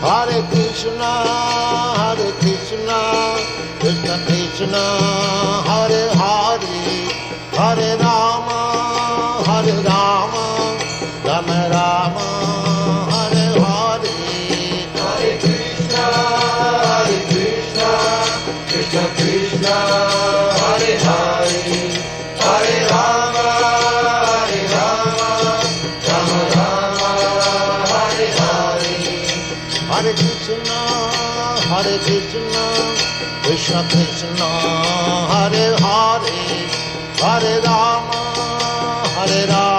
Hare Krishna, Krishna Krishna, Hare Hare, Hare Rama, Rama Rama, Hare Hare. Hare Krishna, Krishna Krishna, Hare Hare, Hare Rama, Rama Rama, Hare Hare. Hare Krishna, Krishna Krishna, Hare Hare, Hare Rama, Rama